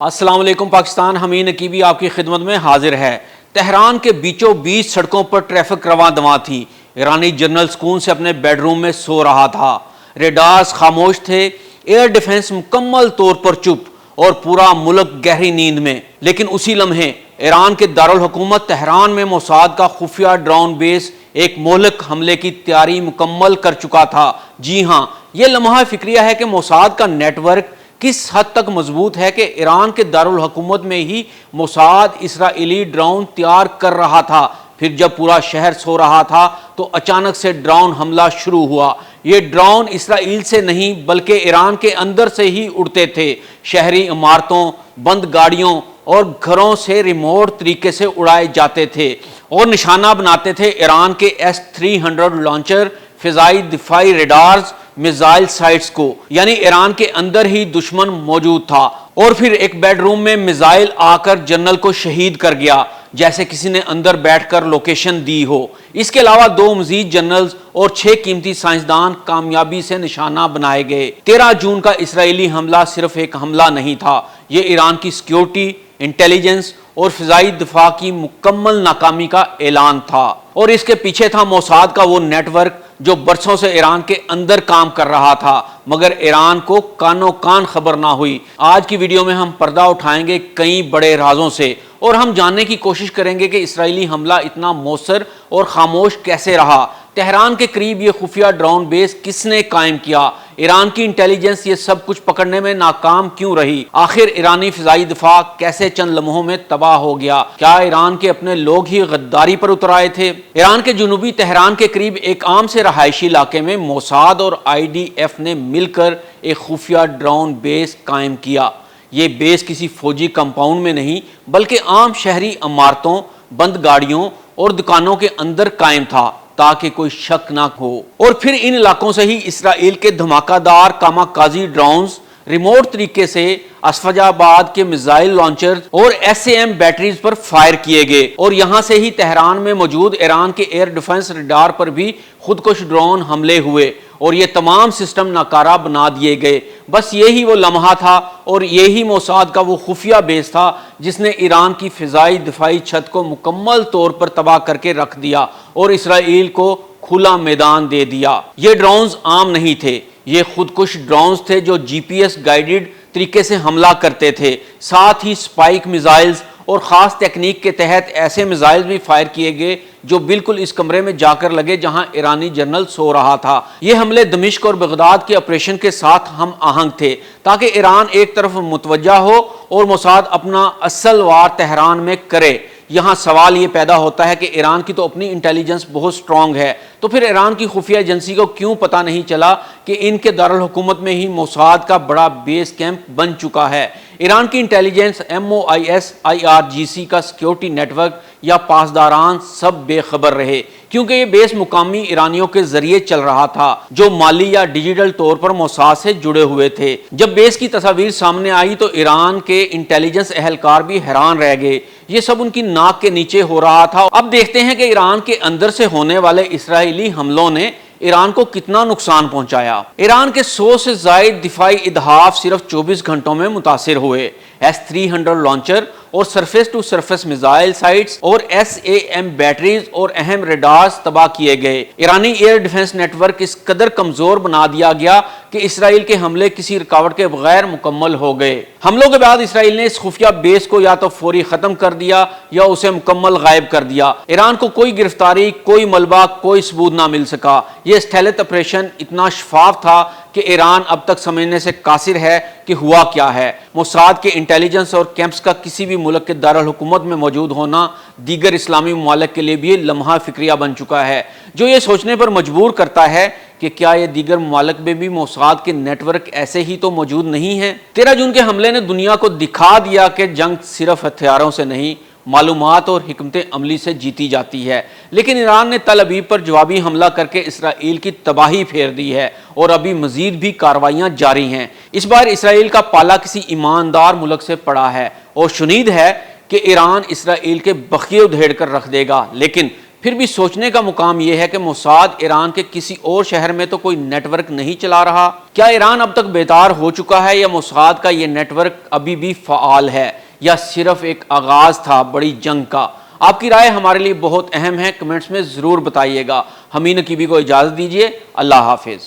السلام علیکم پاکستان، حمید نقیبی آپ کی خدمت میں حاضر ہے۔ تہران کے بیچوں بیچ سڑکوں پر ٹریفک رواں دواں تھی۔ ایرانی جنرل سکون سے اپنے بیڈ روم میں سو رہا تھا۔ ریڈارز خاموش تھے، ایئر ڈیفنس مکمل طور پر چپ اور پورا ملک گہری نیند میں۔ لیکن اسی لمحے ایران کے دارالحکومت تہران میں موساد کا خفیہ ڈرون بیس ایک مہلک حملے کی تیاری مکمل کر چکا تھا۔ جی ہاں، یہ لمحہ فکریہ ہے کہ موساد کا نیٹ ورک کس حد تک مضبوط ہے کہ ایران کے دارالحکومت میں ہی موساد اسرائیلی ڈرون تیار کر رہا تھا۔ پھر جب پورا شہر سو رہا تھا تو اچانک سے ڈرون حملہ شروع ہوا۔ یہ ڈرون اسرائیل سے نہیں بلکہ ایران کے اندر سے ہی اڑتے تھے۔ شہری عمارتوں، بند گاڑیوں اور گھروں سے ریموٹ طریقے سے اڑائے جاتے تھے اور نشانہ بناتے تھے ایران کے S-300 لانچر، فضائی دفاعی ریڈارز، میزائل سائٹس کو۔ یعنی ایران کے اندر ہی دشمن موجود تھا۔ اور پھر ایک بیڈ روم میں میزائل آ کر جنرل کو شہید کر گیا، جیسے کسی نے اندر بیٹھ کر لوکیشن دی ہو۔ اس کے علاوہ 2 مزید جنرلز اور 6 قیمتی سائنسدان کامیابی سے نشانہ بنائے گئے۔ 13 جون کا اسرائیلی حملہ صرف ایک حملہ نہیں تھا، یہ ایران کی سیکیورٹی، انٹیلیجنس اور فضائی دفاع کی مکمل ناکامی کا اعلان تھا۔ اور اس کے پیچھے تھا موساد کا وہ نیٹ ورک جو برسوں سے ایران کے اندر کام کر رہا تھا، مگر ایران کو کانوں کان خبر نہ ہوئی۔ آج کی ویڈیو میں ہم پردہ اٹھائیں گے کئی بڑے رازوں سے اور ہم جاننے کی کوشش کریں گے کہ اسرائیلی حملہ اتنا مؤثر اور خاموش کیسے رہا۔ تہران کے قریب یہ خفیہ ڈرون بیس کس نے قائم کیا؟ ایران کی انٹیلیجنس یہ سب کچھ پکڑنے میں ناکام کیوں رہی؟ آخر ایرانی فضائی دفاع کیسے چند لمحوں میں تباہ ہو گیا؟ کیا ایران کے اپنے لوگ ہی غداری پر اتر آئے تھے؟ ایران کے جنوبی تہران کے قریب ایک عام سے رہائشی علاقے میں موساد اور IDF نے مل کر ایک خفیہ ڈرون بیس قائم کیا۔ یہ بیس کسی فوجی کمپاؤنڈ میں نہیں بلکہ عام شہری عمارتوں، بند گاڑیوں اور دکانوں کے اندر قائم تھا تاکہ کوئی شک نہ ہو۔ اور پھر ان علاقوں سے ہی اسرائیل کے دھماکہ دار کاماکازی ڈرونز ریموٹ طریقے سے اسفجا آباد کے میزائل لانچر اور SAM بیٹریز پر فائر کیے گئے اور یہاں سے ہی تہران میں موجود ایران کے ایئر ڈیفنس ریڈار پر بھی خودکش ڈرون حملے ہوئے اور یہ تمام سسٹم ناکارہ بنا دیے گئے۔ بس یہی وہ لمحہ تھا اور یہی موساد کا وہ خفیہ بیس تھا جس نے ایران کی فضائی دفاعی چھت کو مکمل طور پر تباہ کر کے رکھ دیا اور اسرائیل کو کھلا میدان دے دیا۔ یہ ڈرونز عام نہیں تھے، یہ خودکش ڈرونز تھے جو GPS گائیڈڈ طریقے سے حملہ کرتے تھے۔ ساتھ ہی سپائک میزائلز اور خاص تکنیک کے تحت ایسے میزائل بھی فائر کیے گئے جو بالکل اس کمرے میں جا کر لگے جہاں ایرانی جنرل سو رہا تھا۔ یہ حملے دمشق اور بغداد کے آپریشن کے ساتھ ہم آہنگ تھے تاکہ ایران ایک طرف متوجہ ہو اور موساد اپنا اصل وار تہران میں کرے۔ یہاں سوال یہ پیدا ہوتا ہے کہ ایران کی تو اپنی انٹیلیجنس بہت سٹرونگ ہے، تو پھر ایران کی خفیہ ایجنسی کو کیوں پتہ نہیں چلا کہ ان کے دارالحکومت میں ہی موساد کا بڑا بیس کیمپ بن چکا ہے؟ ایران کی انٹیلیجنس، MOIS، IRGC کا سیکیورٹی نیٹ ورک یا پاسداران سب بے خبر رہے کیونکہ یہ بیس مقامی ایرانیوں کے ذریعے چل رہا تھا جو مالی یا ڈیجیٹل طور پر موساد سے جڑے ہوئے تھے۔ جب بیس کی تصاویر سامنے آئی تو ایران کے انٹیلیجنس اہلکار بھی حیران رہ گئے، یہ سب ان کی ناک کے نیچے ہو رہا تھا۔ اب دیکھتے ہیں کہ ایران کے اندر سے ہونے والے اسرائیلی حملوں نے ایران کو کتنا نقصان پہنچایا۔ ایران کے 100 سے زائد دفاعی اہداف صرف 24 گھنٹوں میں متاثر ہوئے۔ S-300 لانچر اور surface to surface missile sites اور SAM بیٹریز اور اہم ریڈارز تباہ کیے گئے۔ ایرانی ایئر ڈیفنس نیٹ ورک اس قدر کمزور بنا دیا گیا کہ اسرائیل کے حملے کسی رکاوٹ کے بغیر مکمل ہو گئے۔ حملوں کے بعد اسرائیل نے اس خفیہ بیس کو یا تو فوری ختم کر دیا یا اسے مکمل غائب کر دیا۔ ایران کو کوئی گرفتاری، کوئی ملبہ، کوئی ثبوت نہ مل سکا۔ یہ اسٹیلتھ آپریشن اتنا شفاف تھا کہ ایران اب تک سمجھنے سے قاصر ہے کہ ہوا کیا ہے۔ موساد کے انٹیلیجنس اور کیمپس کا کسی بھی ملک کے دارالحکومت میں موجود ہونا دیگر اسلامی ممالک کے لیے بھی لمحہ فکریہ بن چکا ہے، جو یہ سوچنے پر مجبور کرتا ہے کہ کیا یہ دیگر ممالک میں بھی موساد کے نیٹ ورک ایسے ہی تو موجود نہیں ہیں۔ 13 جون کے حملے نے دنیا کو دکھا دیا کہ جنگ صرف ہتھیاروں سے نہیں، معلومات اور حکمت عملی سے جیتی جاتی ہے۔ لیکن ایران نے تل ابیب پر جوابی حملہ کر کے اسرائیل کی تباہی پھیر دی ہے اور ابھی مزید بھی کارروائیاں جاری ہیں۔ اس بار اسرائیل کا پالا کسی ایماندار ملک سے پڑا ہے اور شنید ہے کہ ایران اسرائیل کے بخیے ادھیڑ کر رکھ دے گا، لیکن پھر بھی سوچنے کا مقام یہ ہے کہ موساد ایران کے کسی اور شہر میں تو کوئی نیٹ ورک نہیں چلا رہا؟ کیا ایران اب تک بیدار ہو چکا ہے یا موساد کا یہ نیٹ ورک ابھی بھی فعال ہے، یا صرف ایک آغاز تھا بڑی جنگ کا؟ آپ کی رائے ہمارے لیے بہت اہم ہے، کمنٹس میں ضرور بتائیے گا۔ حمید نقیبی کو اجازت دیجیے، اللہ حافظ۔